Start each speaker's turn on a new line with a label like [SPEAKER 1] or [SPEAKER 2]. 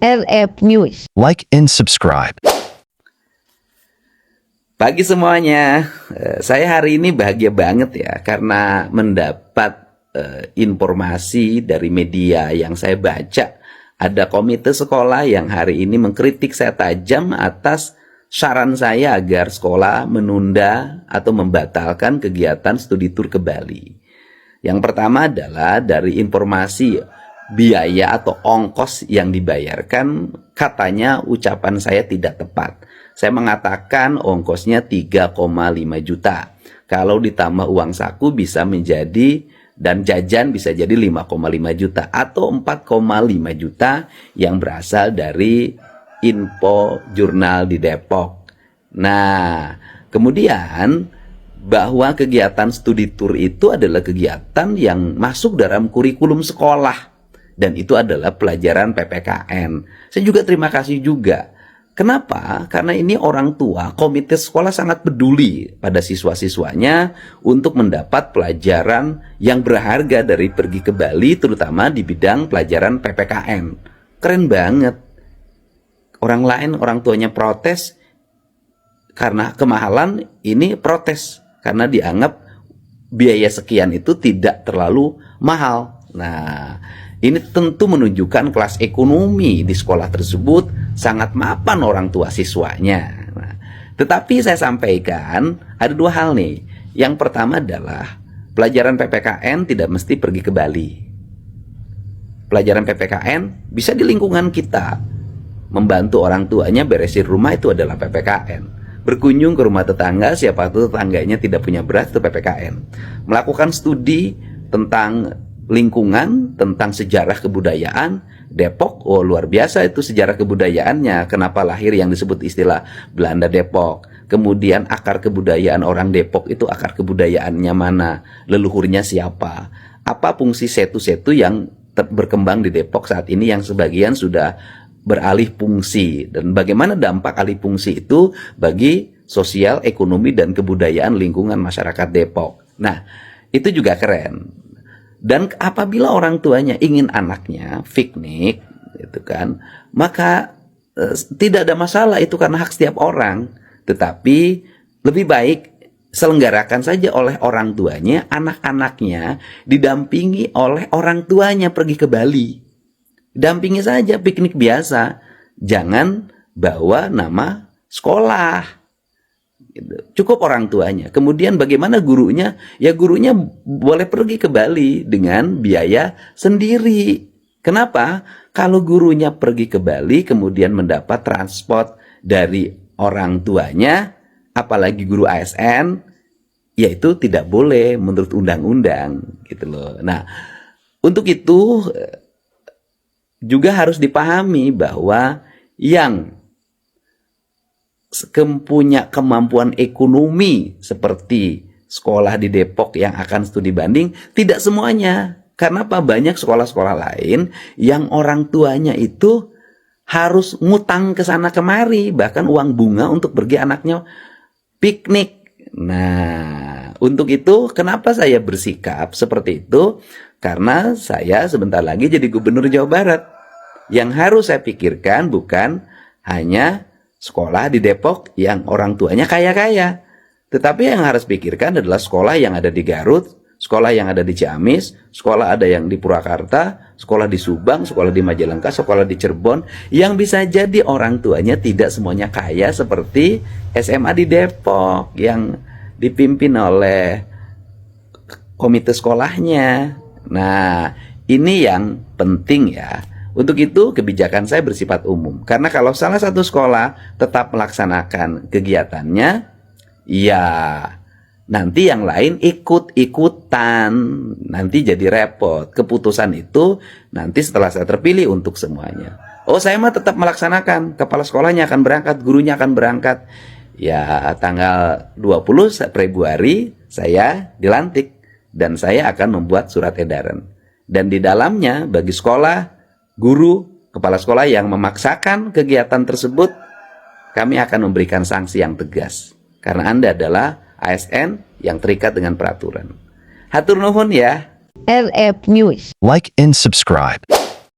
[SPEAKER 1] LF News.
[SPEAKER 2] Like and subscribe.
[SPEAKER 3] Pagi semuanya, saya hari ini bahagia banget ya karena mendapat informasi dari media yang saya baca. Ada komite sekolah yang hari ini mengkritik saya tajam atas saran saya agar sekolah menunda atau membatalkan kegiatan studi tur ke Bali. Yang pertama adalah dari informasi biaya atau ongkos yang dibayarkan, katanya ucapan saya tidak tepat. Saya mengatakan ongkosnya 3,5 juta. Kalau ditambah uang saku bisa menjadi, dan jajan bisa jadi 5,5 juta atau 4,5 juta yang berasal dari info jurnal di Depok. Nah, kemudian bahwa kegiatan studi tur itu adalah kegiatan yang masuk dalam kurikulum sekolah. Dan itu adalah pelajaran PPKN. Saya juga terima kasih juga. Kenapa? Karena ini orang tua, komite sekolah sangat peduli pada siswa-siswanya untuk mendapat pelajaran yang berharga dari pergi ke Bali, terutama di bidang pelajaran PPKN. Keren banget. Orang lain, orang tuanya protes karena kemahalan, ini protes karena dianggap biaya sekian itu tidak terlalu mahal. Nah, ini tentu menunjukkan kelas ekonomi di sekolah tersebut sangat mapan orang tua siswanya. Nah, tetapi saya sampaikan ada dua hal nih. Yang pertama adalah pelajaran PPKN tidak mesti pergi ke Bali. Pelajaran PPKN bisa di lingkungan kita. Membantu orang tuanya beresin rumah itu adalah PPKN. Berkunjung ke rumah tetangga, siapa tahu tetangganya tidak punya beras, itu PPKN. Melakukan studi tentang lingkungan, tentang sejarah kebudayaan Depok, oh luar biasa itu sejarah kebudayaannya. Kenapa lahir yang disebut istilah Belanda Depok? Kemudian akar kebudayaan orang Depok itu akar kebudayaannya mana? Leluhurnya siapa? Apa fungsi setu-setu yang berkembang di Depok saat ini yang sebagian sudah beralih fungsi? Dan bagaimana dampak alih fungsi itu bagi sosial, ekonomi, dan kebudayaan lingkungan masyarakat Depok? Nah, itu juga keren. Dan apabila orang tuanya ingin anaknya piknik, gitu kan, maka tidak ada masalah, itu karena hak setiap orang. Tetapi lebih baik selenggarakan saja oleh orang tuanya, anak-anaknya didampingi oleh orang tuanya pergi ke Bali. Dampingi saja piknik biasa, jangan bawa nama sekolah. Cukup orang tuanya. Kemudian bagaimana gurunya? Ya gurunya boleh pergi ke Bali dengan biaya sendiri. Kenapa? Kalau gurunya pergi ke Bali kemudian mendapat transport dari orang tuanya, apalagi guru ASN, ya itu tidak boleh menurut undang-undang gitu loh. Nah, untuk itu juga harus dipahami bahwa yang punya kemampuan ekonomi seperti sekolah di Depok yang akan studi banding, tidak semuanya. Karena apa? Banyak sekolah-sekolah lain yang orang tuanya itu harus ngutang ke sana kemari, bahkan uang bunga untuk pergi anaknya piknik. Nah, untuk itu kenapa saya bersikap seperti itu? Karena saya sebentar lagi jadi gubernur Jawa Barat. Yang harus saya pikirkan bukan hanya sekolah di Depok yang orang tuanya kaya-kaya. Tetapi yang harus pikirkan adalah sekolah yang ada di Garut, sekolah yang ada di Ciamis, sekolah ada yang di Purwakarta, sekolah di Subang, sekolah di Majalengka, sekolah di Cirebon, yang bisa jadi orang tuanya tidak semuanya kaya seperti SMA di Depok yang dipimpin oleh komite sekolahnya. Nah, ini yang penting ya. Untuk itu kebijakan saya bersifat umum. Karena kalau salah satu sekolah tetap melaksanakan kegiatannya, ya nanti yang lain ikut-ikutan. Nanti jadi repot. Keputusan itu nanti setelah saya terpilih untuk semuanya. Oh, saya mah tetap melaksanakan. Kepala sekolahnya akan berangkat, gurunya akan berangkat. Ya tanggal 20 Februari saya dilantik. Dan saya akan membuat surat edaran. Dan di dalamnya bagi sekolah, guru, kepala sekolah yang memaksakan kegiatan tersebut, kami akan memberikan sanksi yang tegas. Karena Anda adalah ASN yang terikat dengan peraturan. Hatur nuhun ya.
[SPEAKER 1] LF News.
[SPEAKER 2] Like and subscribe.